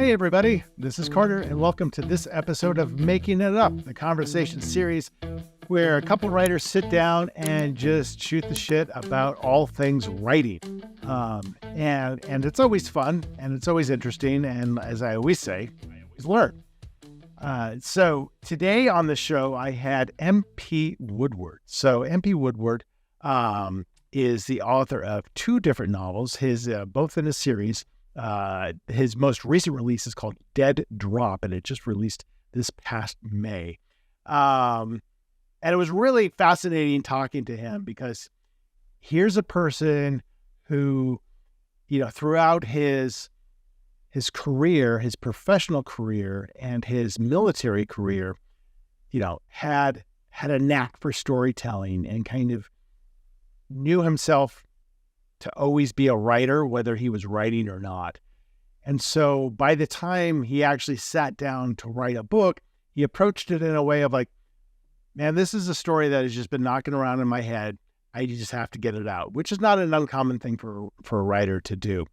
Hey everybody, this is Carter and welcome to this episode of Making It Up, the conversation series where a couple writers sit down and just shoot the shit about all things writing. And it's always fun and it's always interesting, and as I always say, I always learn. So today on the show I had MP Woodward. So MP Woodward is the author of two different novels, both in a series. His most recent release is called Dead Drop, and it just released this past May. And it was really fascinating talking to him because here's a person who, throughout his career, his professional career and his military career, had a knack for storytelling and kind of knew himself to always be a writer, whether he was writing or not. And so by the time he actually sat down to write a book, he approached it in a way of like, man, this is a story that has just been knocking around in my head. I just have to get it out, which is not an uncommon thing for a writer to do.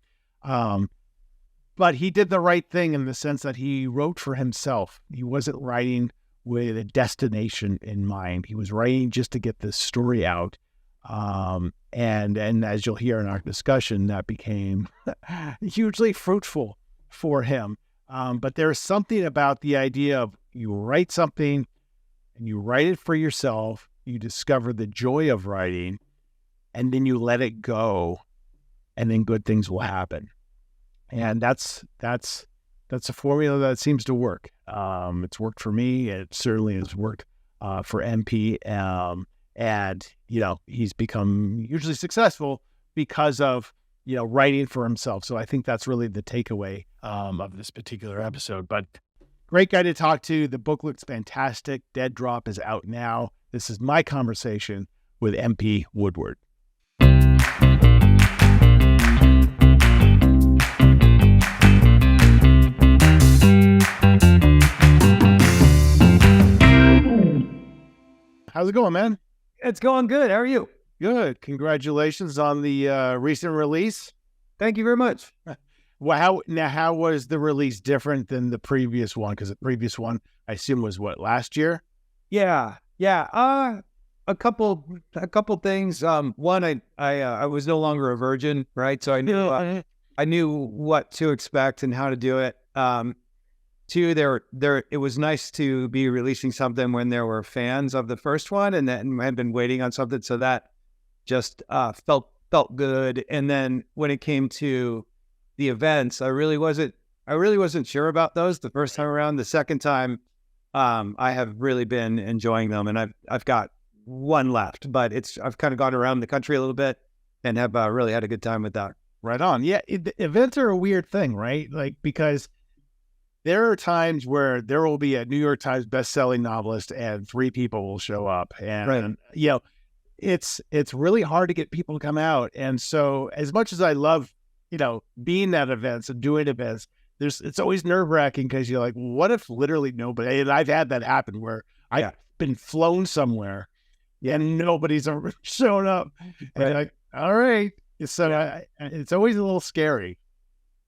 But he did the right thing in the sense that he wrote for himself. He wasn't writing with a destination in mind. He was writing just to get this story out. And as you'll hear in our discussion, that became hugely fruitful for him. But there's something about the idea of you write something and you write it for yourself, you discover the joy of writing, and then you let it go, and then good things will happen. And that's a formula that seems to work. It's worked for me. It certainly has worked for MP. And, he's become hugely successful because of, writing for himself. So I think that's really the takeaway of this particular episode. But great guy to talk to. The book looks fantastic. Dead Drop is out now. This is my conversation with MP Woodward. How's it going, man? It's going good. How are you? Good. Congratulations on the recent release. Thank you very much. Well, how was the release different than the previous one? Because the previous one, I assume, was what, last year? Yeah. A couple things. One, I was no longer a virgin, right? So I knew what to expect and how to do it. Two, it was nice to be releasing something when there were fans of the first one, and then had been waiting on something, so that just felt good. And then when it came to the events, I really wasn't sure about those the first time around. The second time, I have really been enjoying them, and I've got one left, but I've kind of gone around the country a little bit and have really had a good time with that. Right on. Yeah, events are a weird thing, right? Like, because there are times where there will be a New York Times bestselling novelist and 3 people will show up, and it's really hard to get people to come out. And so, as much as I love, being at events and doing events, it's always nerve-wracking because you're like, what if literally nobody? And I've had that happen where I've been flown somewhere, and nobody's ever shown up. And you're like, all right, so it's always a little scary.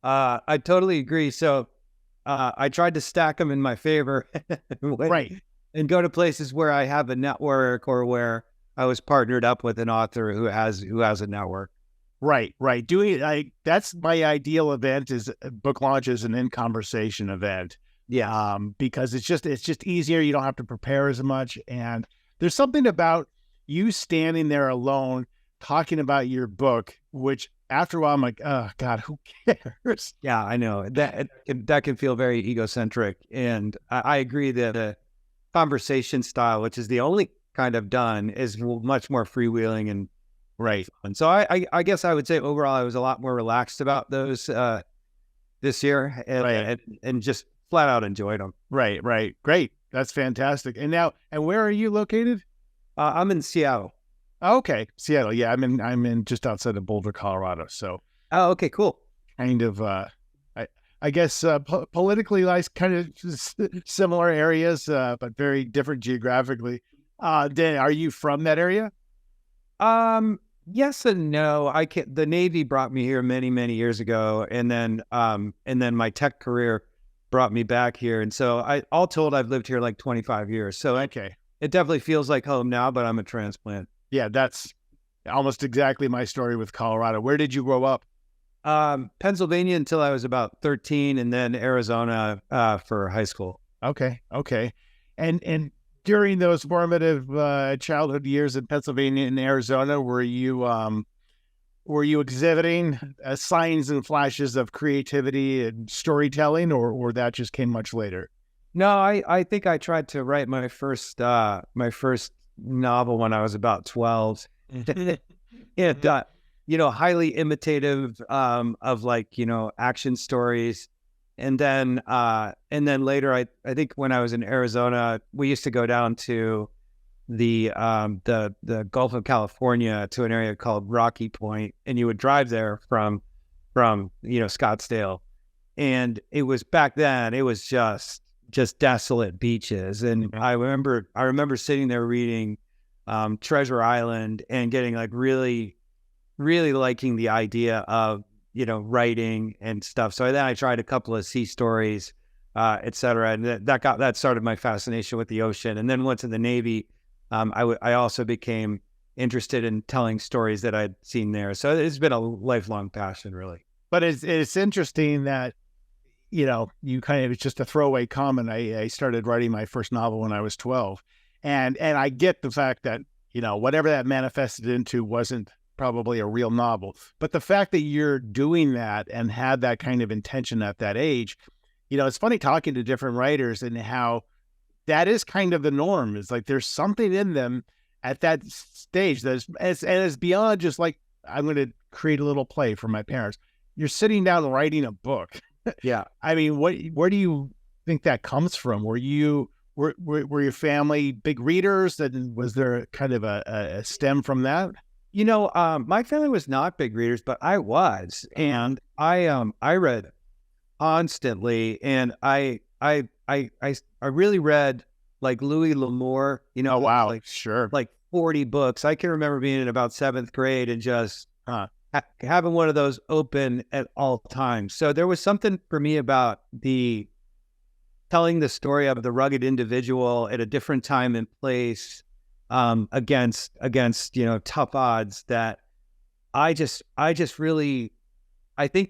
I totally agree. So. I tried to stack them in my favor, right, and go to places where I have a network or where I was partnered up with an author who has a network. Right. That's my ideal event, is book launch is an in-conversation event. Yeah. Because it's just easier. You don't have to prepare as much, and there's something about you standing there alone talking about your book, which after a while I'm like, oh God, who cares? Yeah, I know that can feel very egocentric, and I agree that the conversation style, which is the only kind I've done, is much more freewheeling and right. And so I guess I would say overall I was a lot more relaxed about those this year, and just flat out enjoyed them. Right. Great. That's fantastic. And where are you located? I'm in Seattle. Okay, Seattle. Yeah, I'm in just outside of Boulder, Colorado. So, oh, okay, cool. Kind of, I guess politically, like kind of similar areas, but very different geographically. Dan, are you from that area? Yes and no. The Navy brought me here many, many years ago, and then my tech career brought me back here. And so all told, I've lived here like 25 years. So Okay. it definitely feels like home now, but I'm a transplant. Yeah, that's almost exactly my story with Colorado. Where did you grow up? Pennsylvania until I was about 13, and then Arizona for high school. Okay. And during those formative childhood years in Pennsylvania and Arizona, were you exhibiting signs and flashes of creativity and storytelling, or that just came much later? No, I think I tried to write my first novel when I was about 12. And highly imitative of like, action stories. And then later, I think when I was in Arizona, we used to go down to the Gulf of California to an area called Rocky Point, and you would drive there from Scottsdale, and it was back then it was just desolate beaches, and I remember sitting there reading Treasure Island and getting like really liking the idea of writing and stuff. So then I tried a couple of sea stories, etc., and that started my fascination with the ocean. And then once in the Navy, I also became interested in telling stories that I'd seen there. So it's been a lifelong passion, really. But it's interesting that you kind of, it's just a throwaway comment. I started writing my first novel when I was 12, and I get the fact that whatever that manifested into wasn't probably a real novel, but the fact that you're doing that and had that kind of intention at that age, it's funny talking to different writers and how that is kind of the norm. It's like there's something in them at that stage that is beyond just like, I'm going to create a little play for my parents. You're sitting down and writing a book. Yeah. I mean, where do you think that comes from? Were your family big readers? And was there kind of a stem from that? My family was not big readers, but I was, and I read constantly, and I really read like Louis L'Amour. Oh wow, like, sure, like 40 books. I can remember being in about 7th grade and just having one of those open at all times. So there was something for me about telling the story of the rugged individual at a different time and place, against tough odds, that I think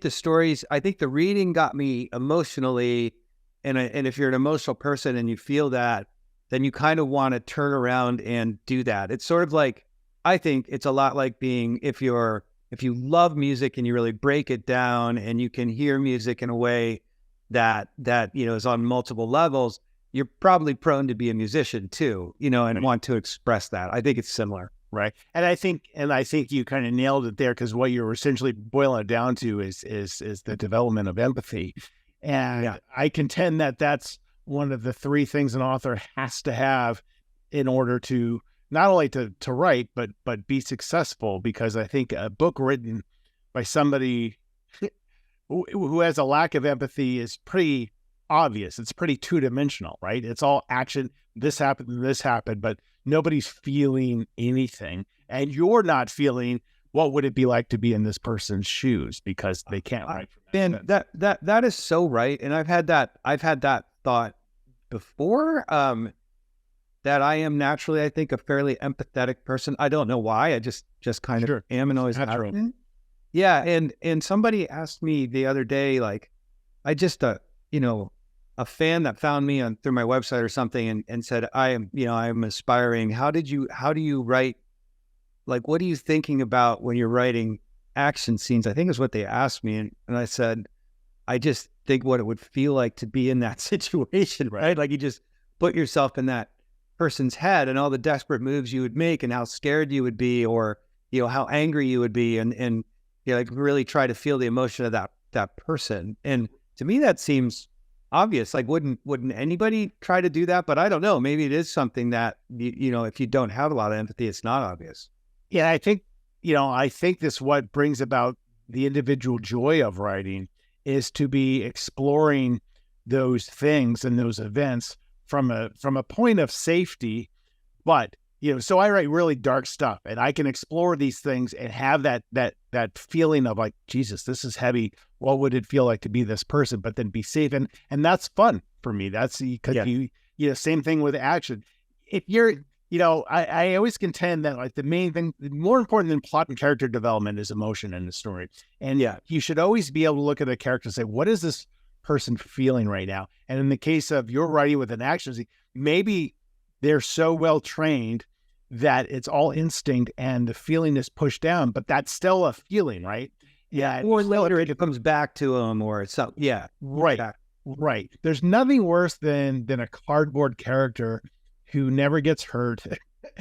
the reading got me emotionally, and if you're an emotional person and you feel that, then you kind of want to turn around and do that. It's sort of like, I think it's a lot like if you love music and you really break it down and you can hear music in a way that is on multiple levels, you're probably prone to be a musician too, and want to express that. I think it's similar. Right. And I think you kind of nailed it there, because what you're essentially boiling it down to is the development of empathy. And I contend that that's one of the 3 things an author has to have in order to not only to write, but be successful. Because I think a book written by somebody who has a lack of empathy is pretty obvious. It's pretty 2-dimensional, right? It's all action. This happened, but nobody's feeling anything. And you're not feeling what would it be like to be in this person's shoes, because they can't write. Ben, that is so right. And I've had that thought before, that I am naturally, I think, a fairly empathetic person. I don't know why. I just kind of am, and always have been. Yeah. And somebody asked me the other day, like, I just, a fan that found me through my website or something and said, I'm aspiring. How do you write? Like, what are you thinking about when you're writing action scenes? I think is what they asked me. And I said, I just think what it would feel like to be in that situation, right? Like, you just put yourself in that person's head and all the desperate moves you would make and how scared you would be, or, how angry you would be, and like really try to feel the emotion of that person. And to me, that seems obvious. Like, wouldn't anybody try to do that? But I don't know. Maybe it is something that, if you don't have a lot of empathy, it's not obvious. Yeah, I think this, what brings about the individual joy of writing is to be exploring those things and those events from a point of safety, but so I write really dark stuff, and I can explore these things and have that feeling of like, Jesus, this is heavy. What would it feel like to be this person, but then be safe? And that's fun for me. That's because same thing with action. If you're, I always contend that like the main thing, more important than plot and character development is emotion in the story. And you should always be able to look at a character and say, what is this person feeling right now? And in the case of your writing with an action scene, maybe they're so well trained that it's all instinct and the feeling is pushed down, but that's still a feeling, right? Yeah. Or later it comes back to them or something. Yeah. Right. Yeah. Right. There's nothing worse than a cardboard character who never gets hurt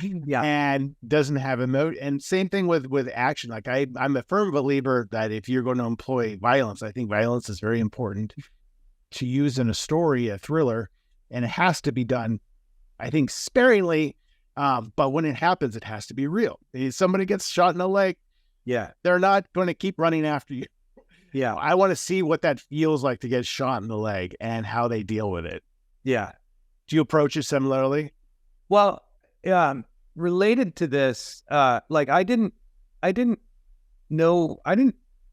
and doesn't have emotion. And same thing with action. Like I'm a firm believer that if you're going to employ violence, I think violence is very important to use in a story, a thriller, and it has to be done, I think, sparingly. But when it happens, it has to be real. If somebody gets shot in the leg, they're not going to keep running after you. Yeah. I want to see what that feels like to get shot in the leg and how they deal with it. Yeah. Do you approach it similarly? Well, related to this, like I didn't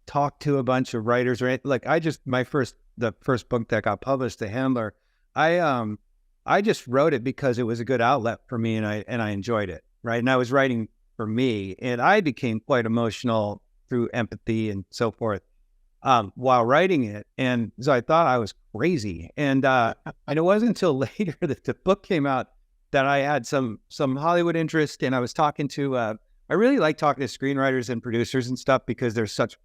talk to a bunch of writers or anything. Like the first book that got published, The Handler, I just wrote it because it was a good outlet for me and I enjoyed it. Right. And I was writing for me and I became quite emotional through empathy and so forth, while writing it. And so I thought I was crazy. And it wasn't until later that the book came out that I had some Hollywood interest. And I was talking to, I really like talking to screenwriters and producers and stuff because they're such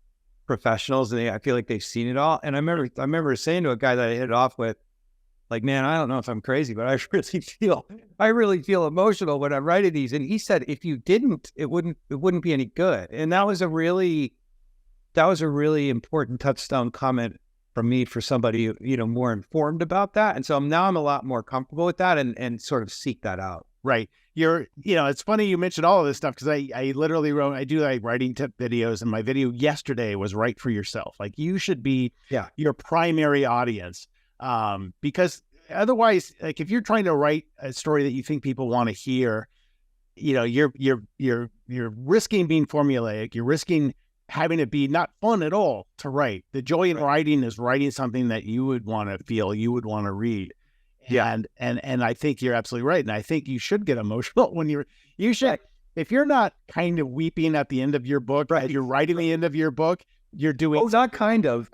professionals and I feel like they've seen it all. And I remember saying to a guy that I hit it off with, like, man, I don't know if I'm crazy, but I really feel emotional when I'm writing these. And he said, if you didn't, it wouldn't be any good. And that was a really important touchstone comment from me for somebody, more informed about that. And so now I'm a lot more comfortable with that and sort of seek that out. Right. It's funny you mentioned all of this stuff because I literally I do like writing tip videos, and my video yesterday was write for yourself. Like you should be your primary audience. Because otherwise, like if you're trying to write a story that you think people want to hear, you're risking being formulaic. You're risking having it be not fun at all to write. The joy in writing is writing something that you would want to feel, you would want to read. Yeah. And I think you're absolutely right. And I think you should get emotional when you should, if you're not kind of weeping at the end of your book, you're writing the end of your book, you're doing. Oh, not kind of.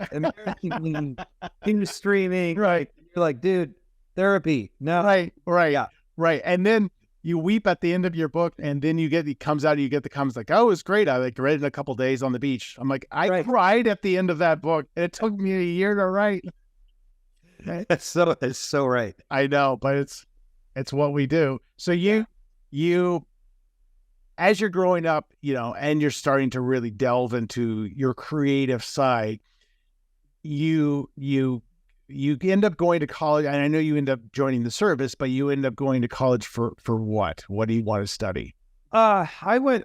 You're streaming. Right. You're like, dude, therapy. No. Right. Yeah. Right. And then you weep at the end of your book, and then you get the comments like, oh, it was great. I read it in a couple of days on the beach. I'm like, I cried at the end of that book. And it took me a year to write. It's so right. I know, but it's what we do. So you, as you're growing up, and you're starting to really delve into your creative side, you end up going to college, and I know you end up joining the service, but you end up going to college for what? What do you want to study? I really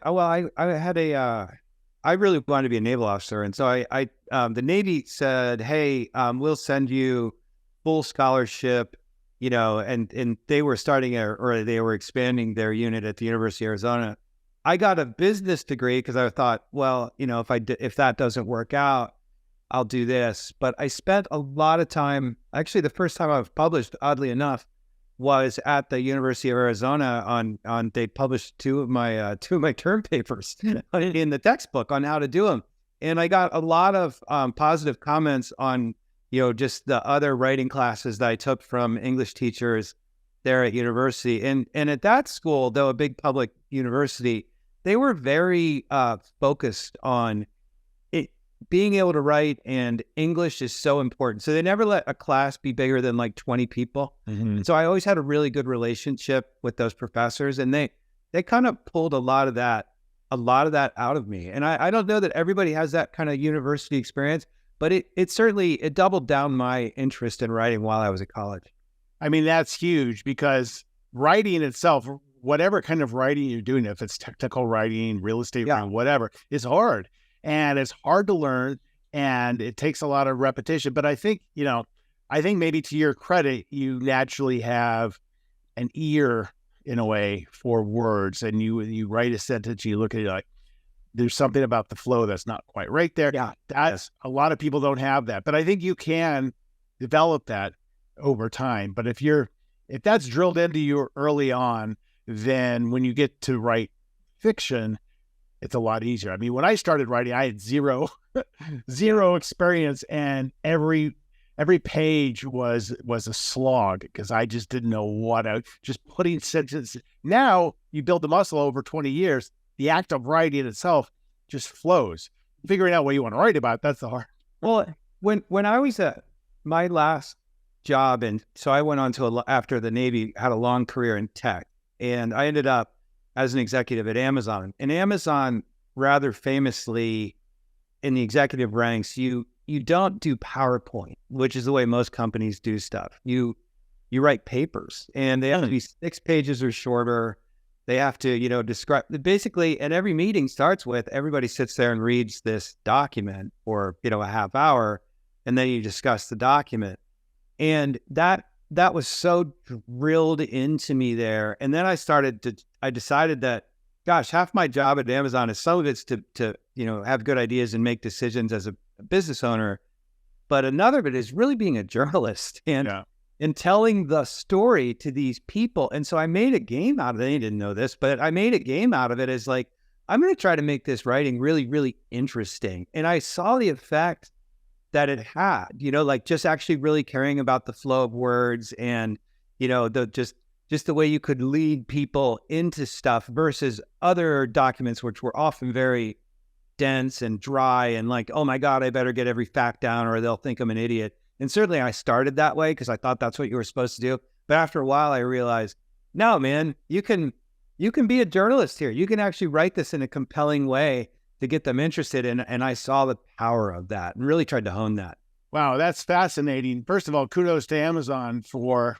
wanted to be a naval officer. And so the Navy said, hey, we'll send you full scholarship, and they were they were expanding their unit at the University of Arizona. I got a business degree because I thought, well, if that doesn't work out, I'll do this. But I spent a lot of time, actually the first time I was published, oddly enough, was at the University of Arizona they published two of my term papers in the textbook on how to do them. And I got a lot of positive comments on, just the other writing classes that I took from English teachers there at university. And at that school, though a big public university, they were very focused on it being able to write, and English is so important. So they never let a class be bigger than like 20 people. Mm-hmm. So I always had a really good relationship with those professors, and they kind of pulled a lot of that out of me. And I don't know that everybody has that kind of university experience, but it certainly doubled down my interest in writing while I was at college. I mean, that's huge because writing itself, whatever kind of writing you're doing, if it's technical writing, real estate writing, whatever, is hard. And it's hard to learn, and it takes a lot of repetition. But I think maybe to your credit, you naturally have an ear in a way for words, and you write a sentence, you look at it like there's something about the flow that's not quite right there. Yeah. That's a lot of people don't have that, but I think you can develop that over time. But if that's drilled into you early on, then when you get to write fiction, it's a lot easier. I mean, when I started writing, I had zero experience, and every page was a slog because I just didn't know just putting sentences. Now you build the muscle over 20 years. The act of writing itself just flows. Figuring out what you want to write about, that's the hard. Well, when I was at my last job, and so I went on to after the Navy, had a long career in tech, and I ended up as an executive at Amazon. And Amazon, rather famously, in the executive ranks, you don't do PowerPoint, which is the way most companies do stuff. You write papers, and they have to be 6 pages or shorter. They have to, describe basically, and every meeting starts with everybody sits there and reads this document for, a half hour, and then you discuss the document. And that was so drilled into me there. And then I decided that, gosh, half my job at Amazon is some of it's to have good ideas and make decisions as a business owner. But another of it is really being a journalist and telling the story to these people. And so I made a game out of it. They didn't know this, but I made a game out of it as like, I'm going to try to make this writing really, really interesting. And I saw the effect that it had, like just actually really caring about the flow of words and, just the way you could lead people into stuff versus other documents, which were often very dense and dry and like, oh my God, I better get every fact down or they'll think I'm an idiot. And certainly I started that way because I thought that's what you were supposed to do. But after a while, I realized, no, man, you can be a journalist here. You can actually write this in a compelling way to get them interested in. And I saw the power of that and really tried to hone that. Wow, that's fascinating. First of all, kudos to Amazon for,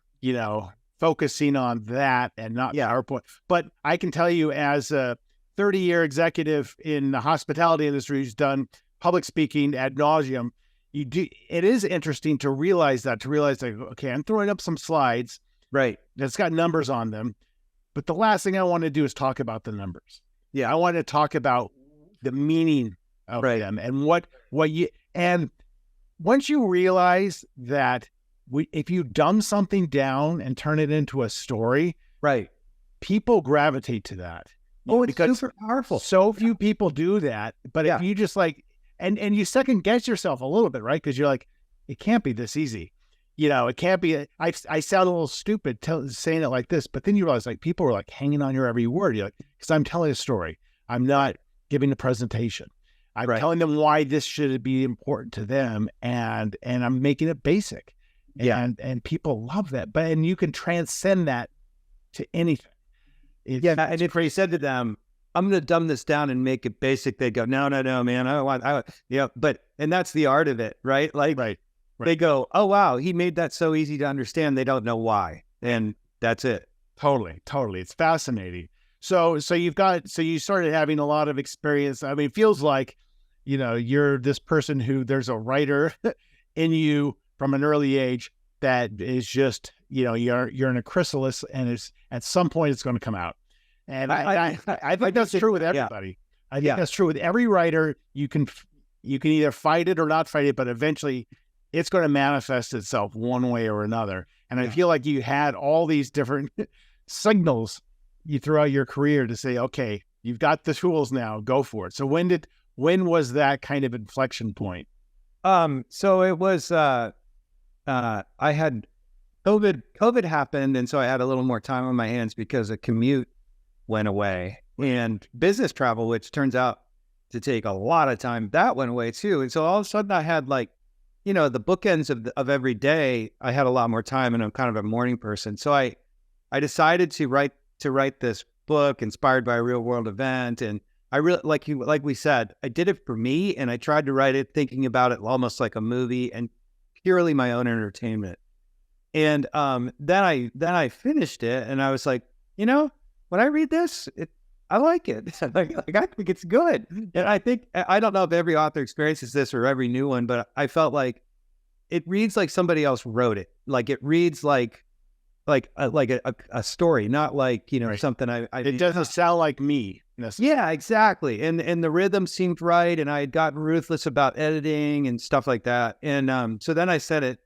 focusing on that and not PowerPoint. But I can tell you as a 30-year executive in the hospitality industry who's done public speaking ad nauseum, it is interesting to realize that, okay, I'm throwing up some slides, right? That's got numbers on them. But the last thing I want to do is talk about the numbers. Yeah, I want to talk about the meaning of them and and once you realize that if you dumb something down and turn it into a story, right, people gravitate to that. Oh, it's super powerful. So few people do that. But if you just like, and you second guess yourself a little bit, right? Because you're like, it can't be this easy. It can't be. I sound a little stupid saying it like this, but then you realize like people are like hanging on your every word. You're like, because I'm telling a story. I'm not giving a presentation. I'm telling them why this should be important to them, and I'm making it basic. And people love that. And you can transcend that to anything. And if you said to them, I'm going to dumb this down and make it basic, they go, no, man, and that's the art of it, right? Like, they go, oh, wow, he made that so easy to understand. They don't know why. And that's it. Totally. It's fascinating. So you started having a lot of experience. I mean, it feels like, you're this person who there's a writer in you from an early age that is just, you're in a chrysalis, and at some point it's going to come out. And I think that's true with everybody. I think that's true with every writer. You can either fight it or not fight it, but eventually it's going to manifest itself one way or another. And I feel like you had all these different signals throughout your career to say, okay, you've got the tools now, go for it. So when was that kind of inflection point? So it was, I had COVID happened. And so I had a little more time on my hands because a commute went away, and business travel, which turns out to take a lot of time, that went away too. And so all of a sudden I had like, the bookends of every day. I had a lot more time, and I'm kind of a morning person. So I decided to write this book inspired by a real world event. And I really, like we said, I did it for me, and I tried to write it thinking about it almost like a movie and purely my own entertainment. And then I finished it, and I was like, when I read this, I like it. I think it's good. And I don't know if every author experiences this or every new one, but I felt like it reads like somebody else wrote it. Like it reads like a story, not like, Right. something I It doesn't sound like me. yeah, exactly. And the rhythm seemed right. And I had gotten ruthless about editing and stuff like that. And so then I sent it,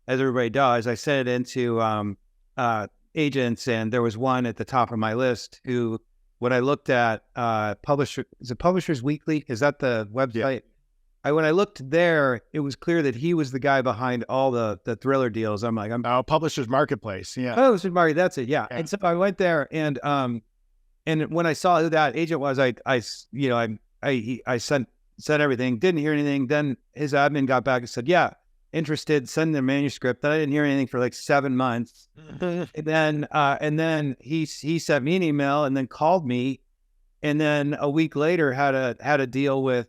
as everybody does, I sent it into agents, and there was one at the top of my list who, when I looked at is it Publishers Weekly? Is that the website? When I looked there, it was clear that he was the guy behind all the thriller deals. I'm like, Publishers Marketplace. Yeah. oh, Super Mario, that's it. Yeah. Yeah. And so I went there, and when I saw who that agent was, I sent everything, didn't hear anything. Then his admin got back and said, yeah, interested, send the manuscript. Then I didn't hear anything for like 7 months. and then he sent me an email and then called me. And then a week later had a deal with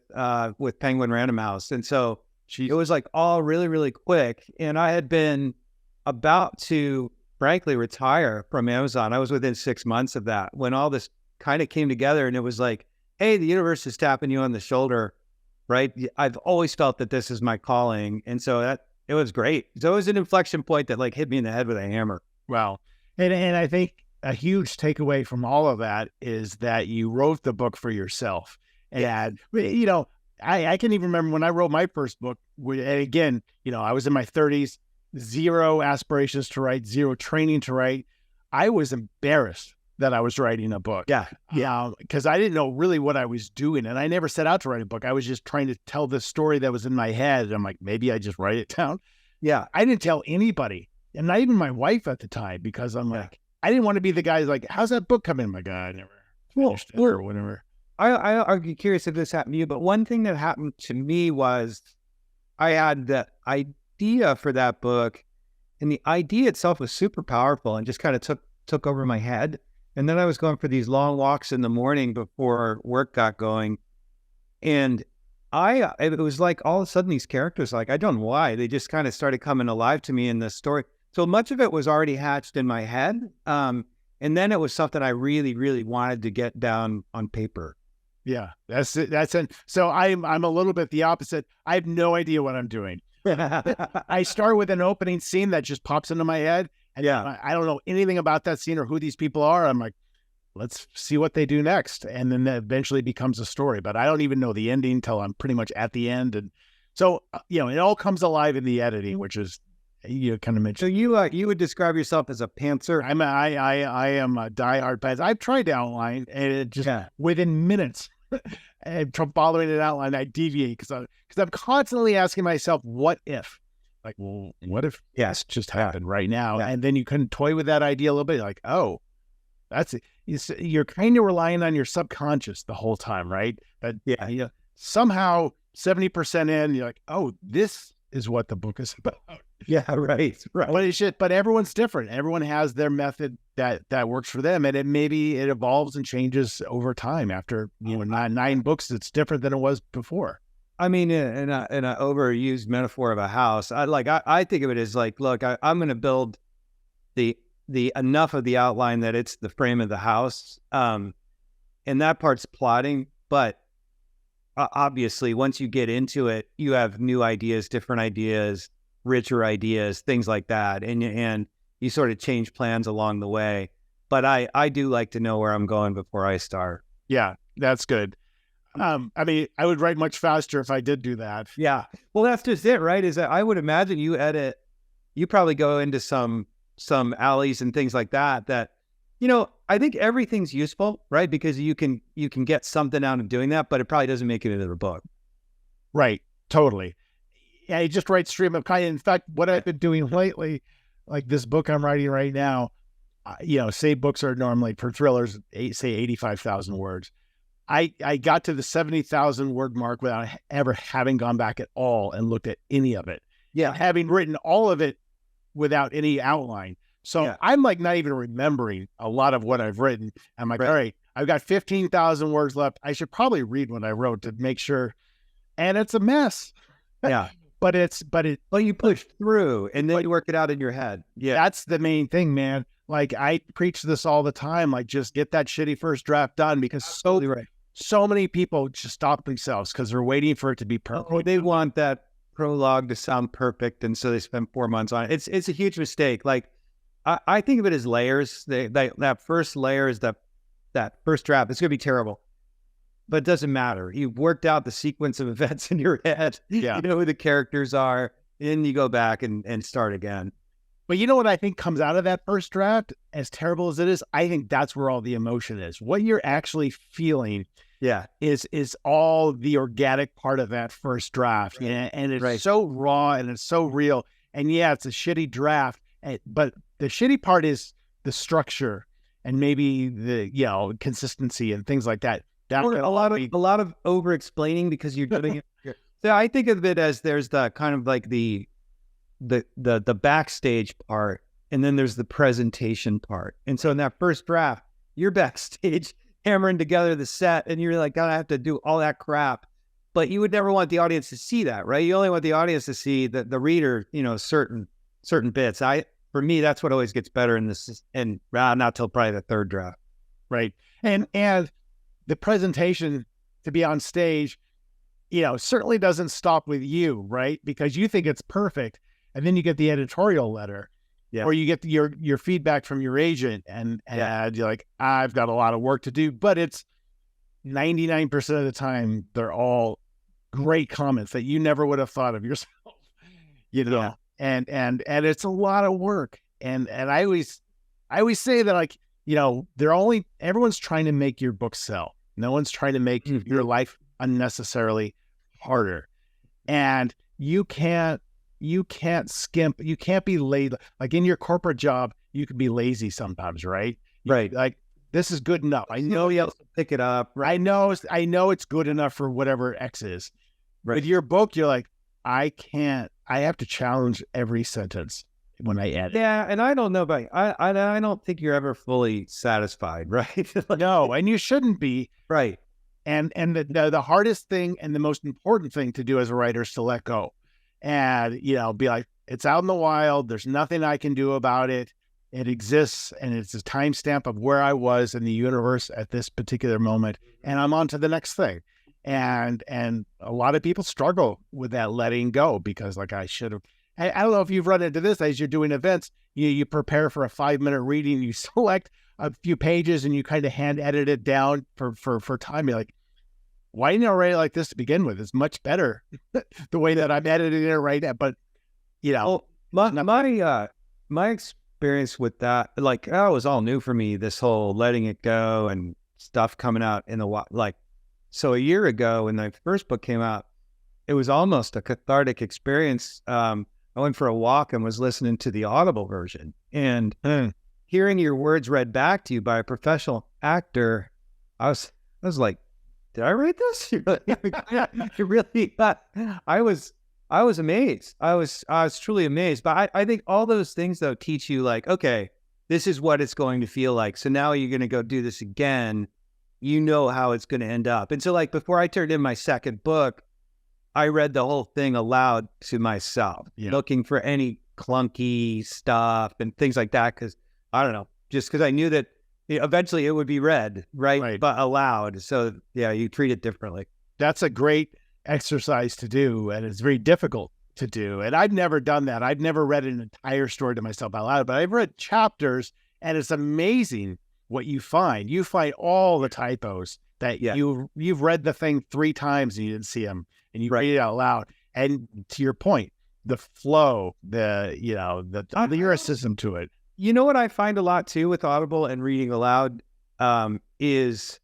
Penguin Random House. And so it was like all really, really quick. And I had been about to, frankly, retire from Amazon. I was within 6 months of that when all this kind of came together, and it was like, hey, the universe is tapping you on the shoulder, right? I've always felt that this is my calling. And so it was great. So it was an inflection point that like hit me in the head with a hammer. Wow. And I think a huge takeaway from all of that is that you wrote the book for yourself. And, I can even remember when I wrote my first book, and again, I was in my 30s, zero aspirations to write, zero training to write. I was embarrassed that I was writing a book. Yeah. Yeah. Because I didn't know really what I was doing. And I never set out to write a book. I was just trying to tell this story that was in my head. I'm like, maybe I just write it down. Yeah. I didn't tell anybody, and not even my wife at the time, because I'm like, I didn't want to be the guy who's like, how's that book coming? My God, I never finished it or whatever. I'd be curious if this happened to you, but one thing that happened to me was I had the idea for that book, and the idea itself was super powerful and just kind of took over my head. And then I was going for these long walks in the morning before work got going. And it was like all of a sudden these characters, like, I don't know why, they just kind of started coming alive to me in this story. So much of it was already hatched in my head. And then it was something I really, really wanted to get down on paper. Yeah, that's it. So I'm a little bit the opposite. I have no idea what I'm doing. I start with an opening scene that just pops into my head. And I don't know anything about that scene or who these people are. I'm like, let's see what they do next. And then that eventually becomes a story, but I don't even know the ending till I'm pretty much at the end. And so, it all comes alive in the editing, which is, kind of mentioned. So you would describe yourself as a pantser? I am a diehard pantser. I've tried to outline, and it just within minutes, and following an outline, I deviate because I'm constantly asking myself, what if? Like, well, what if this just happened right now? And then you can toy with that idea a little bit. Like, oh, that's it. You're kind of relying on your subconscious the whole time, right? But somehow 70% in, you're like, oh, this is what the book is about. Yeah, right. But everyone's different. Everyone has their method that works for them, and it evolves and changes over time. After nine books, it's different than it was before. I mean, in an overused metaphor of a house, I think of it as like, look, I'm going to build the enough of the outline that it's the frame of the house, and that part's plotting. But obviously, once you get into it, you have new ideas, different ideas, richer ideas, things like that, and you sort of change plans along the way. But I do like to know where I'm going before I start. Yeah, that's good. I mean, I would write much faster if I did do that. Yeah. Well, that's just it, right? Is that I would imagine you probably go into some alleys and things like that, I think everything's useful, right? Because you can get something out of doing that, but it probably doesn't make it into the book. Right. Totally. Yeah. You just write stream of kind. In fact, what I've been doing lately, like this book I'm writing right now, say books are normally for thrillers, say 85,000 words. I got to the 70,000 word mark without ever having gone back at all and looked at any of it. Yeah. Having written all of it without any outline. So I'm like not even remembering a lot of what I've written. I'm like, all right, I've got 15,000 words left. I should probably read what I wrote to make sure. And it's a mess. Yeah. But you push through and then you work it out in your head. Yeah. That's the main thing, man. Like I preach this all the time. Like just get that shitty first draft done, because so many people just stop themselves because they're waiting for it to be perfect. Oh, they want that prologue to sound perfect, and so they spend 4 months on it. It's a huge mistake. Like I think of it as layers. That first layer is that first draft. It's going to be terrible, but it doesn't matter. You've worked out the sequence of events in your head. Yeah. You know who the characters are. Then you go back and start again. But you know what I think comes out of that first draft, as terrible as it is? I think that's where all the emotion is. What you're actually feeling is all the organic part of that first draft. Right. Yeah, and it's so raw and it's so real. And yeah, it's a shitty draft, but the shitty part is the structure and maybe the consistency and things like that. A lot of over explaining because you're doing it. So I think of it as there's the kind of like the backstage part, and then there's the presentation part. And so in that first draft, you're backstage hammering together the set, and you're like, God, I have to do all that crap. But you would never want the audience to see that, right? You only want the audience to see the reader, certain bits. For me, that's what always gets better in this, and not till probably the third draft. Right. And the presentation to be on stage, certainly doesn't stop with you, right? Because you think it's perfect. And then you get the editorial letter, or you get your feedback from your agent, and you're like, I've got a lot of work to do. But it's 99% of the time, they're all great comments that you never would have thought of yourself, and it's a lot of work. And I always say that, like, everyone's trying to make your book sell. No one's trying to make your life unnecessarily harder. And you can't skimp. You can't be lazy. Like in your corporate job, you can be lazy sometimes, right? Like, this is good enough. I know you have to pick it up. Right? I know it's good enough for whatever X is. Right. With your book, you're like, I have to challenge every sentence when I edit. Yeah, and I don't know about I don't think you're ever fully satisfied, right? No, and you shouldn't be. Right. And the hardest thing and the most important thing to do as a writer is to let go. And, be like, it's out in the wild. There's nothing I can do about it. It exists, and it's a timestamp of where I was in the universe at this particular moment. And I'm on to the next thing. And a lot of people struggle with that letting go because, like, I should have. I don't know if you've run into this as you're doing events. You prepare for a 5-minute reading. You select a few pages and you kind of hand edit it down for time. You're like, why didn't I write it like this to begin with? It's much better the way that I'm editing it right now. But my experience with that, like, that was all new for me. This whole letting it go and stuff coming out in the like. So a year ago, when the first book came out, it was almost a cathartic experience. I went for a walk and was listening to the Audible version, and hearing your words read back to you by a professional actor, I was like, did I write this? I was amazed. I was truly amazed. But I think all those things, though, teach you, like, okay, this is what it's going to feel like. So now you're going to go do this again. You know how it's going to end up. And so, like, before I turned in my second book, I read the whole thing aloud to myself, looking for any clunky stuff and things like that. Because, I don't know, just because I knew that eventually it would be read, right? But aloud. So, yeah, you treat it differently. That's a great exercise to do, and it's very difficult to do. And I've never done that. I've never read an entire story to myself out loud, but I've read chapters, and it's amazing what you find. You find all the typos that you've read the thing 3 times and you didn't see them, and you read it out loud. And to your point, the flow, the lyricism to it. You know what I find a lot too with Audible and reading aloud is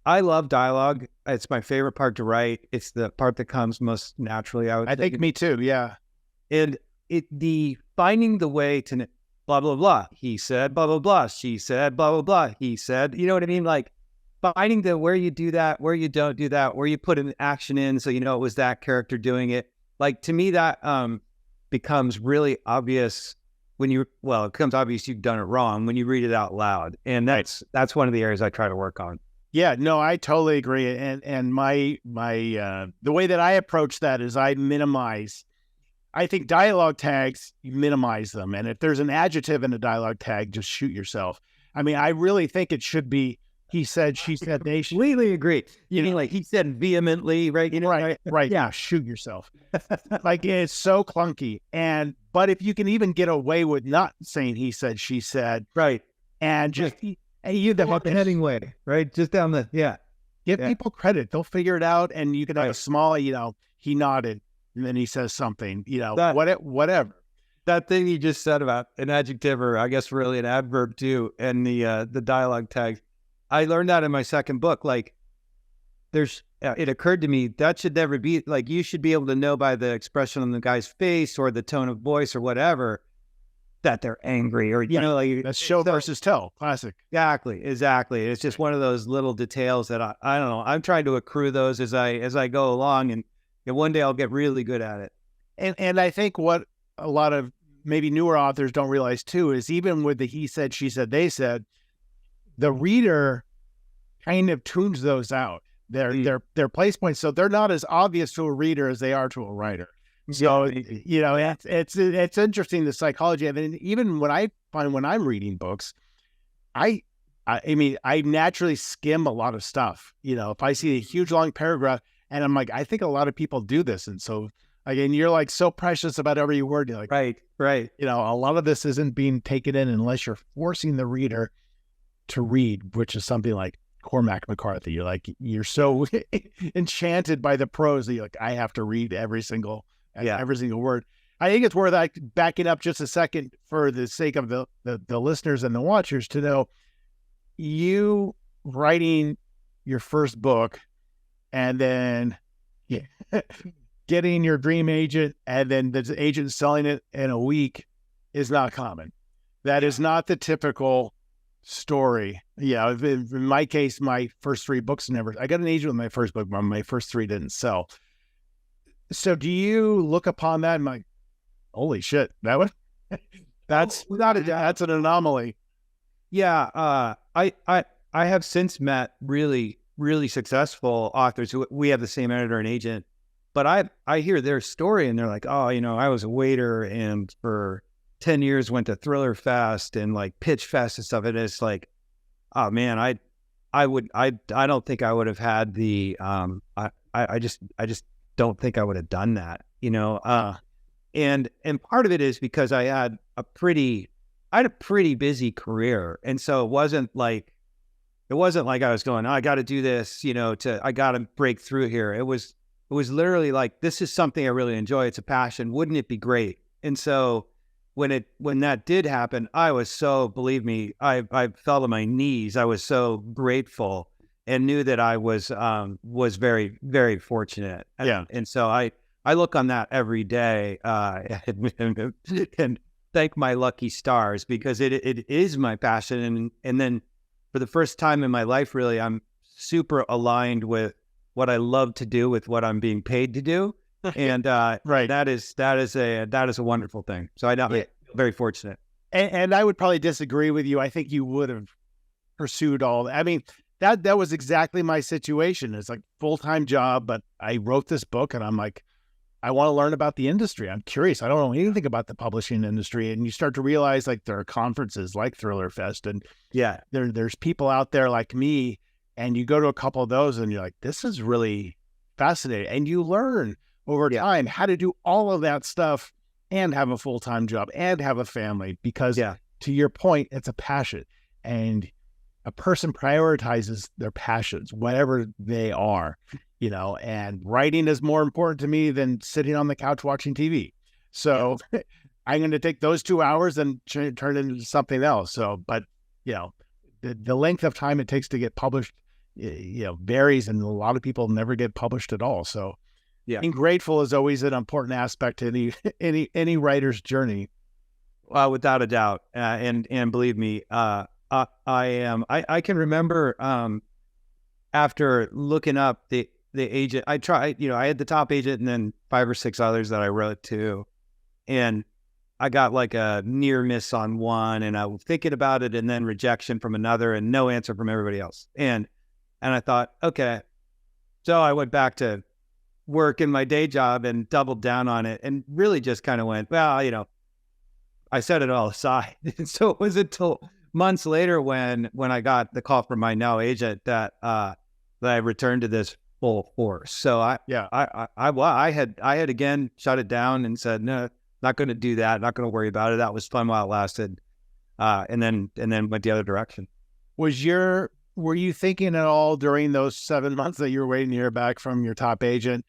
I love dialogue. It's my favorite part to write. It's the part that comes most naturally. I think me too. Yeah. And the finding the way to blah, blah, blah. He said, blah, blah, blah. She said, blah, blah, blah. He said, you know what I mean? Like finding where you do that, where you don't do that, where you put an action in. So, it was that character doing it. Like, to me, that becomes really obvious it becomes obvious you've done it wrong when you read it out loud. And that's one of the areas I try to work on. Yeah, no, I totally agree. And my the way that I approach that is I think dialogue tags, you minimize them. And if there's an adjective in a dialogue tag, just shoot yourself. I mean, I really think it should be he said, she said, they should. Completely agree. You mean like he said vehemently, right? You know, Right. Yeah. Shoot yourself. Like it's so clunky. But if you can even get away with not saying he said, she said, right. and just, And you the Hemingway, right? Just down the, give people credit. They'll figure it out. And you can have Right. a small, he nodded and then he says something, whatever. That thing you just said about an adjective, or I guess really an adverb too, and the dialogue tags. I learned that in my second book. Like, it occurred to me that should never be like, you should be able to know by the expression on the guy's face or the tone of voice or whatever that they're angry, or like that's show versus tell. Classic. Exactly. It's just one of those little details that I don't know. I'm trying to accrue those as I go along, and one day I'll get really good at it. And I think what a lot of maybe newer authors don't realize too is even with the he said, she said, they said, the reader kind of tunes those out. Their place points, so they're not as obvious to a reader as they are to a writer. So it's interesting, the psychology of it. And even when I find when I'm reading books, I mean I naturally skim a lot of stuff. If I see a huge long paragraph and I'm like, I think a lot of people do this, and so again, you're like so precious about every word. You're like, right. A lot of this isn't being taken in unless you're forcing the reader to read, which is something like Cormac McCarthy. You're so enchanted by the prose that you're like, I have to read every single word. I think it's worth backing up just a second for the sake of the listeners and the watchers to know you writing your first book and then getting your dream agent and then the agent selling it in a week is not common. That is not the typical story. In my case, my first 3 books I got an agent with my first book, but my first 3 didn't sell. So do you look upon that and like, holy shit, that's an anomaly. Yeah. I have since met really, really successful authors who we have the same editor and agent, but I hear their story and they're like, oh, I was a waiter and for 10 years went to Thriller Fest and like Pitch Fest and stuff. And it's like, oh man, I don't think I would have had the, I just don't think I would have done that, and part of it is because I had a pretty busy career. And so it wasn't like I was going, oh, I got to do this, I got to break through here. It was literally like, this is something I really enjoy. It's a passion. Wouldn't it be great? And so when that did happen, I was so, believe me, I fell to my knees. I was so grateful and knew that I was very, very fortunate. And so I look on that every day and thank my lucky stars, because it is my passion. And then for the first time in my life, really, I'm super aligned with what I love to do with what I'm being paid to do. And that is a wonderful thing. So I feel very fortunate. And I would probably disagree with you. I think you would have pursued all that. I mean, that was exactly my situation. It's like full-time job, but I wrote this book and I'm like, I want to learn about the industry. I'm curious. I don't know anything about the publishing industry. And you start to realize like there are conferences like Thriller Fest and there's people out there like me, and you go to a couple of those and you're like, this is really fascinating. And you learn over time how to do all of that stuff and have a full-time job and have a family, because to your point, it's a passion, and a person prioritizes their passions, whatever they are, and writing is more important to me than sitting on the couch watching TV. So I'm going to take those 2 hours and turn it into something else. So, but the length of time it takes to get published, varies, and a lot of people never get published at all. So being grateful is always an important aspect to any writer's journey. Without a doubt. And believe me, I am. I can remember after looking up the agent, I had the top agent and then 5 or 6 others that I wrote to, and I got like a near miss on one, and I was thinking about it, and then rejection from another, and no answer from everybody else. And I thought, okay, so I went back to work in my day job and doubled down on it, and really just kind of went, well, I set it all aside. And so it was until months later when I got the call from my now agent that I returned to this full force. So I had again shut it down and said, no, not going to do that. Not going to worry about it. That was fun while it lasted. And then went the other direction. Were you thinking at all during those 7 months that you were waiting to hear back from your top agent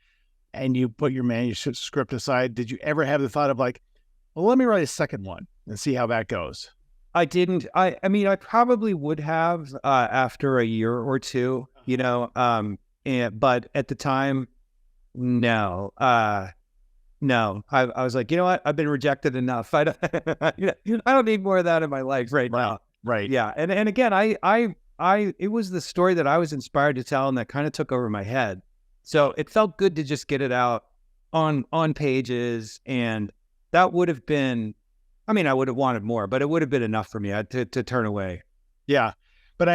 and you put your manuscript aside? Did you ever have the thought of like, well, let me write a second one and see how that goes? I didn't. I mean, I probably would have after a year or two, but at the time, no. No, I was like, you know what? I've been rejected enough. I don't need more of that in my life right now. Right. Yeah. And again, it was the story that I was inspired to tell and that kind of took over my head. So it felt good to just get it out on pages. And that would have been, I mean, I would have wanted more, but it would have been enough for me to turn away. Yeah. But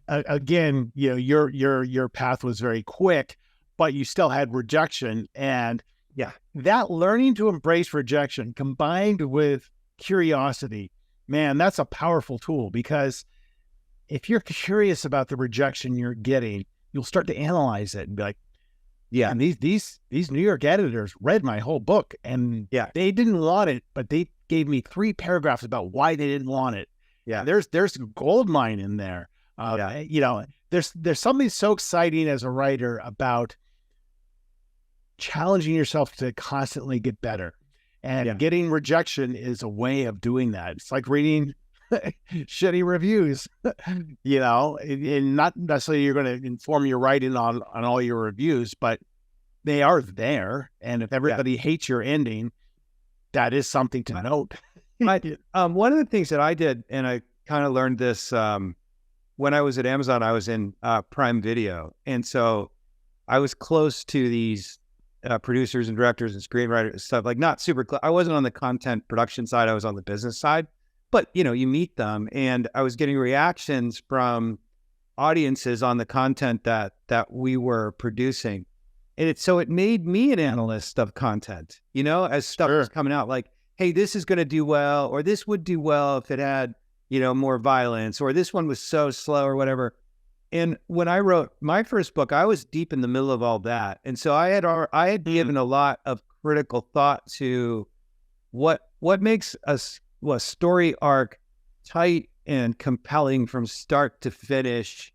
again, your path was very quick, but you still had rejection. And yeah, that learning to embrace rejection combined with curiosity, man, that's a powerful tool, because if you're curious about the rejection you're getting, you'll start to analyze it and be like, yeah, and these New York editors read my whole book and they didn't want it, but they gave me 3 paragraphs about why they didn't want it. Yeah. There's a gold mine in there. There's something so exciting as a writer about challenging yourself to constantly get better, and getting rejection is a way of doing that. It's like reading shitty reviews, and not necessarily you're going to inform your writing on all your reviews, but they are there. And if everybody hates your ending, that is something to note. One of the things that I did, and I kind of learned this when I was at Amazon, I was in Prime Video. And so I was close to these producers and directors and screenwriters and stuff, like not super I wasn't on the content production side. I was on the business side, but you meet them, and I was getting reactions from audiences on the content that we were producing. And so it made me an analyst of content, as stuff was coming out, like, hey, this is going to do well, or this would do well if it had, more violence, or this one was so slow or whatever. And when I wrote my first book, I was deep in the middle of all that. And so I had given a lot of critical thought to what makes a story arc tight and compelling from start to finish,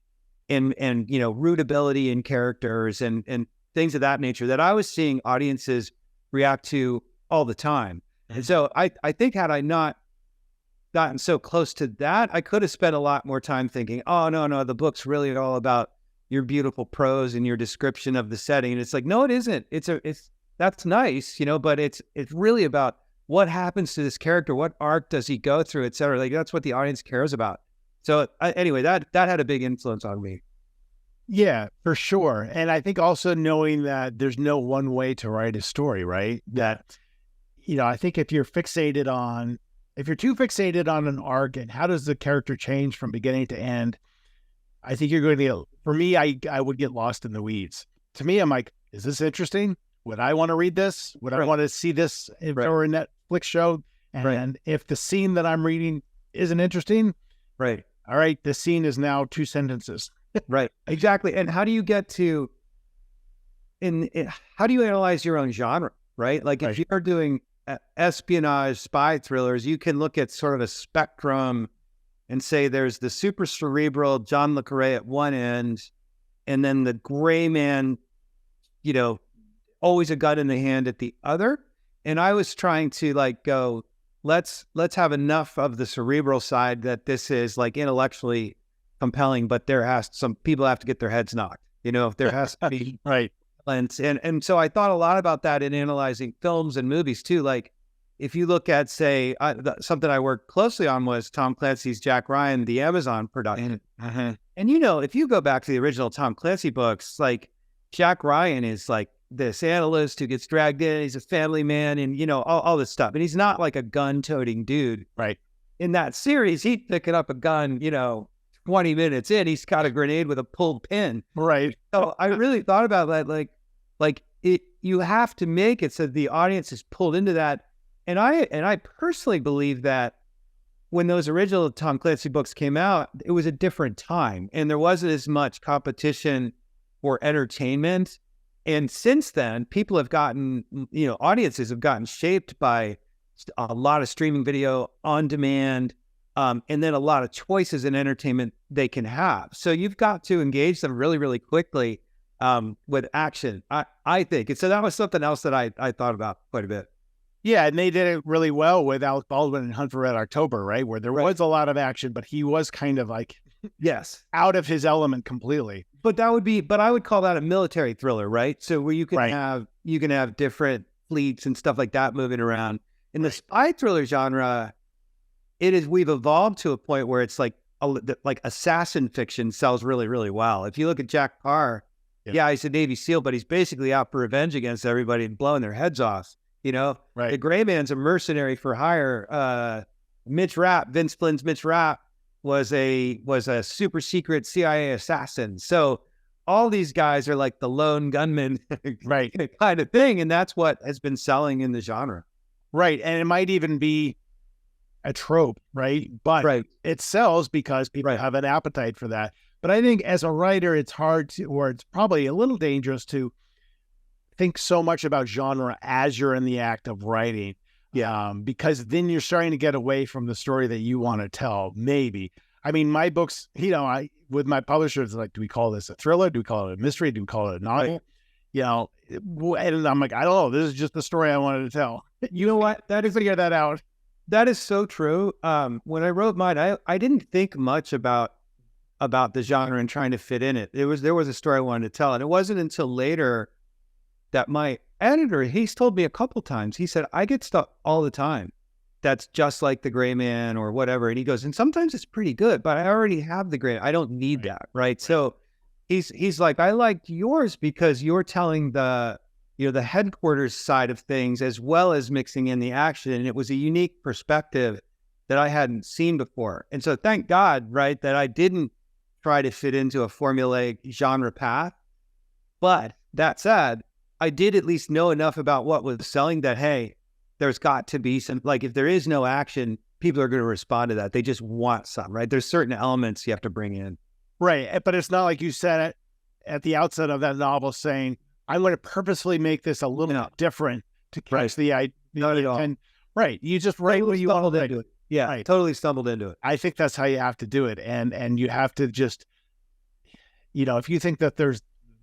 and rootability in characters and things of that nature that I was seeing audiences react to all the time. And so I think had I not gotten so close to that, I could have spent a lot more time thinking, oh, no, the book's really all about your beautiful prose and your description of the setting. And it's like, no, it isn't. That's nice, but it's really about what happens to this character, what arc does he go through, et cetera. Like, that's what the audience cares about. So anyway, that had a big influence on me. Yeah, for sure. And I think also knowing that there's no one way to write a story, right? That, I think if you're too fixated on an arc and how does the character change from beginning to end, I think you're going to for me, I would get lost in the weeds. To me, I'm like, is this interesting? Would I want to read this? Would I want to see this if it were a Netflix show? And if the scene that I'm reading isn't interesting, right. All right, the scene is now 2 sentences. Right. Exactly. And how do you get to, how do you analyze your own genre, right? Like if you're doing espionage, spy thrillers, you can look at sort of a spectrum and say there's the super cerebral John le Carré at one end, and then the gray man, always a gun in the hand at the other. And I was trying to go, let's have enough of the cerebral side that this is like intellectually compelling, but some people have to get their heads knocked, if there has to be right. And so I thought a lot about that in analyzing films and movies too. Like if you look at, say, something I worked closely on was Tom Clancy's Jack Ryan, the Amazon production. And if you go back to the original Tom Clancy books, like Jack Ryan is like this analyst who gets dragged in. He's a family man and, all this stuff. And he's not like a gun-toting dude. Right. In that series, he'd picking up a gun, 20 minutes in, he's got a grenade with a pulled pin. Right. So I really thought about that, like you have to make it so the audience is pulled into that. And I personally believe that when those original Tom Clancy books came out, it was a different time and there wasn't as much competition for entertainment. And since then, people have gotten, audiences have gotten shaped by a lot of streaming video on demand, and then a lot of choices in entertainment they can have. So you've got to engage them really, really quickly with action, I think. And so that was something else that I thought about quite a bit. Yeah, and they did it really well with Alec Baldwin and Hunt for Red October, right? Where there was a lot of action, but he was kind of like yes, out of his element completely. But I would call that a military thriller, right? So where you can have different fleets and stuff like that moving around. In the spy thriller genre, we've evolved to a point where it's like assassin fiction sells really, really well. If you look at Jack Parr, he's a Navy SEAL, but he's basically out for revenge against everybody and blowing their heads off. The Gray Man's a mercenary for hire. Vince Flynn's Mitch Rapp was a super secret CIA assassin. So all these guys are like the lone gunman kind of thing. And that's what has been selling in the genre. Right. And it might even be a trope, right? But it sells because people have an appetite for that. But I think as a writer, it's hard to, or it's probably a little dangerous to think so much about genre as you're in the act of writing. Because then you're starting to get away from the story that you want to tell, maybe. I mean, my books, with my publishers, like, do we call this a thriller? Do we call it a mystery? Do we call it a novel? And I'm like, I don't know. This is just the story I wanted to tell. You know what? Figure that out. That is so true. When I wrote mine, I didn't think much about the genre and trying to fit in it. There was a story I wanted to tell. And it wasn't until later that my editor, he's told me a couple times, he said, I get stuff all the time that's just like the Gray Man or whatever. And he goes, and sometimes it's pretty good, but I already have the Gray. I don't need that. Right. So he's like, I liked yours because you're telling the headquarters side of things as well as mixing in the action. And it was a unique perspective that I hadn't seen before. And so thank God, right, that I didn't try to fit into a formulaic genre path. But that said, I did at least know enough about what was selling that, hey, there's got to be some, like, if there is no action, people are going to respond to that. They just want some, right? There's certain elements you have to bring in. Right. But it's not like you said it at the outset of that novel saying, I'm going to purposefully make this a little different to catch the idea. Not at all. Right. You just write what you want to do. Yeah. Totally stumbled into it. I think that's how you have to do it. And you have to just, if you think that there's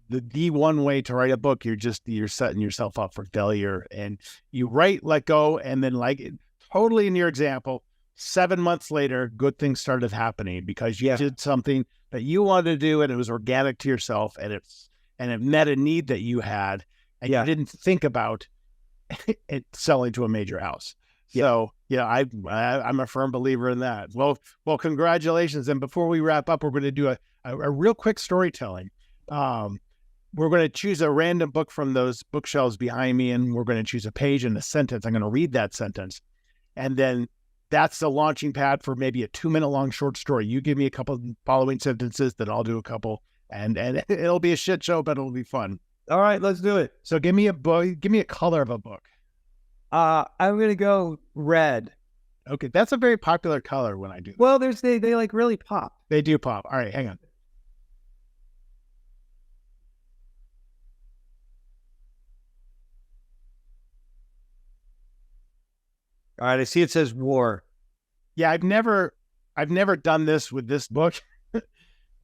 the one way to write a book, you're setting yourself up for failure. And you write, let go, and then, like, totally in your example, 7 months later, good things started happening because you did something that you wanted to do and it was organic to yourself and it met a need that you had and you didn't think about it selling to a major house. So, I'm a firm believer in that. Well, congratulations. And before we wrap up, we're going to do a real quick storytelling. We're going to choose a random book from those bookshelves behind me, and we're going to choose a page and a sentence. I'm going to read that sentence. And then that's the launching pad for maybe a 2-minute long short story. You give me a couple following sentences, then I'll do a couple, and it'll be a shit show, but it'll be fun. All right, let's do it. So give me a book. Give me a color of a book. I'm going to go red. Okay. That's a very popular color when I do that. Well, they like really pop. They do pop. All right. Hang on. All right, I see it says war. Yeah, I've never done this with this book.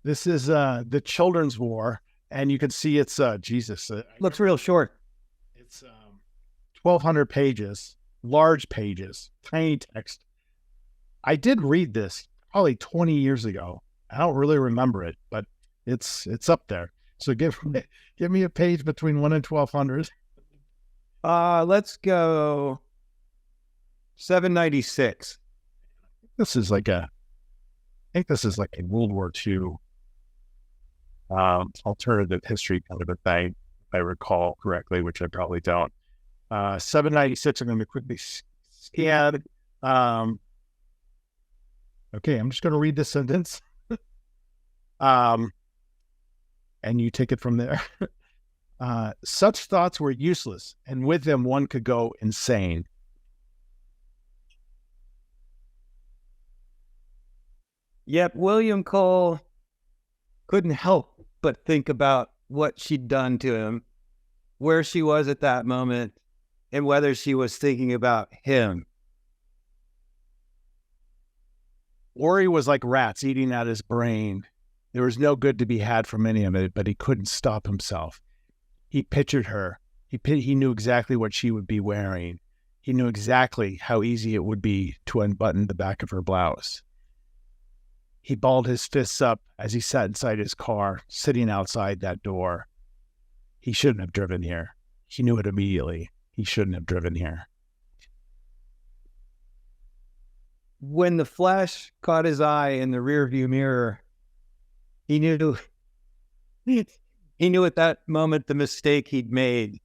This is the Children's War, and you can see it's looks real short. It's 1,200 pages, large pages, tiny text. I did read this probably 20 years ago. I don't really remember it, but it's up there. So give me a page between 1 and 1,200. Let's go 796. I think this is like a World War II alternative history kind of a thing, if I recall correctly, which I probably don't. 796, I'm going to quickly scan. Okay, I'm just going to read this sentence. And you take it from there. Such thoughts were useless, and with them one could go insane. Yet William Cole couldn't help but think about what she'd done to him, where she was at that moment, and whether she was thinking about him. Worry was like rats eating at his brain. There was no good to be had from any of it, but he couldn't stop himself. He pictured her. He knew exactly what she would be wearing. He knew exactly how easy it would be to unbutton the back of her blouse. He balled his fists up as he sat inside his car, sitting outside that door. He shouldn't have driven here. He knew it immediately. He shouldn't have driven here. When the flash caught his eye in the rearview mirror, he knew at that moment the mistake he'd made.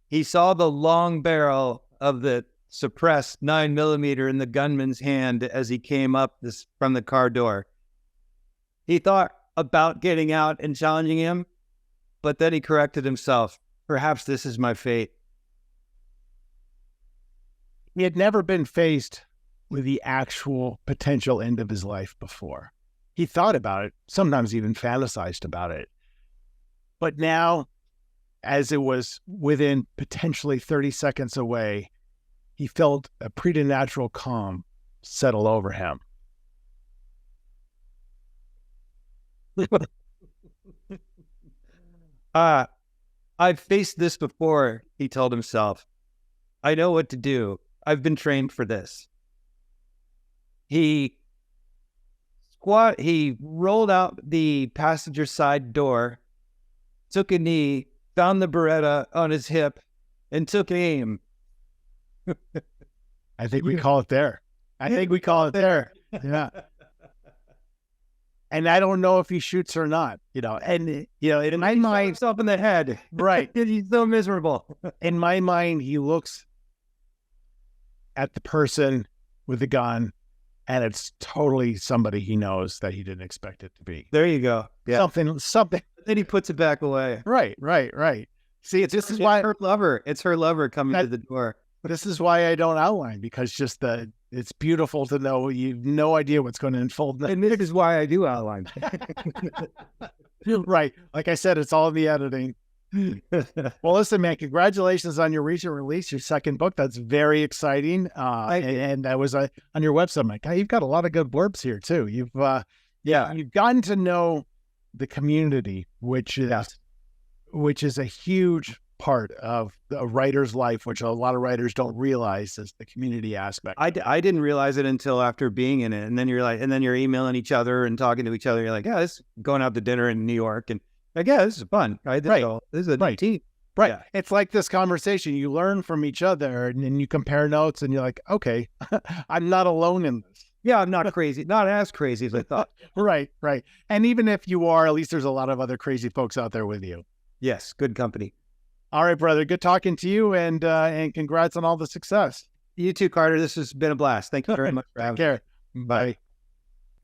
He saw the long barrel of the suppressed 9mm in the gunman's hand as he came up from the car door. He thought about getting out and challenging him, but then he corrected himself. Perhaps this is my fate. He had never been faced with the actual potential end of his life before. He thought about it, sometimes even fantasized about it. But now, as it was within potentially 30 seconds away, he felt a preternatural calm settle over him. I've faced this before, he told himself. I know what to do. I've been trained for this. He rolled out the passenger side door, took a knee, found the Beretta on his hip, and took aim. I think we call it there. Yeah. And I don't know if he shoots or not, and, in my mind, himself in the head. Right. He's so miserable. In my mind, he looks at the person with the gun, and it's totally somebody he knows that he didn't expect it to be. There you go. Yeah. Something. Then he puts it back away. Right. See, it's her lover. It's her lover coming to the door. This is why I don't outline, because it's beautiful to know you've no idea what's going to unfold. And this is why I do outline. Right. Like I said, it's all in the editing. Well, listen, man, congratulations on your recent release, your second book. That's very exciting. And I was on your website. I'm like, you've got a lot of good blurbs here too. You've gotten to know the community, which is a huge part of a writer's life, which a lot of writers don't realize is the community aspect. I didn't realize it until after being in it. And then you're emailing each other and talking to each other. You're like, yeah, this is going out to dinner in New York. And like, yeah, this is fun. Right? This is a tea. Right. Yeah. It's like this conversation. You learn from each other and then you compare notes and you're like, okay, I'm not alone in this. Yeah, I'm not crazy. Not as crazy as I thought. Right. And even if you are, at least there's a lot of other crazy folks out there with you. Yes. Good company. All right, brother. Good talking to you, and congrats on all the success. You too, Carter. This has been a blast. Thank you very much for having me. Take care. Bye.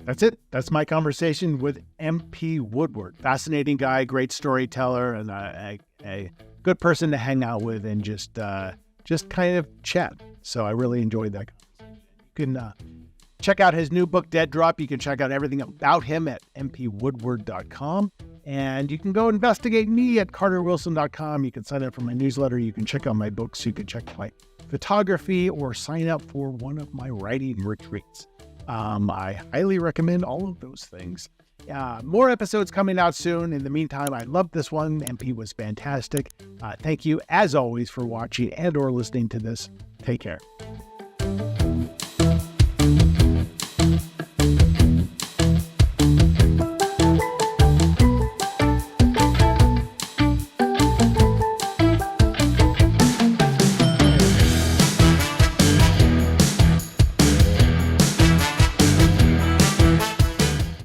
That's it. That's my conversation with MP Woodward. Fascinating guy, great storyteller, and a good person to hang out with and just kind of chat. So I really enjoyed that conversation. You can check out his new book, Dead Drop. You can check out everything about him at mpwoodward.com. And you can go investigate me at carterwilson.com. You can sign up for my newsletter. You can check out my books. You can check out my photography or sign up for one of my writing retreats. I highly recommend all of those things. More episodes coming out soon. In the meantime, I loved this one. MP was fantastic. Thank you, as always, for watching and or listening to this. Take care.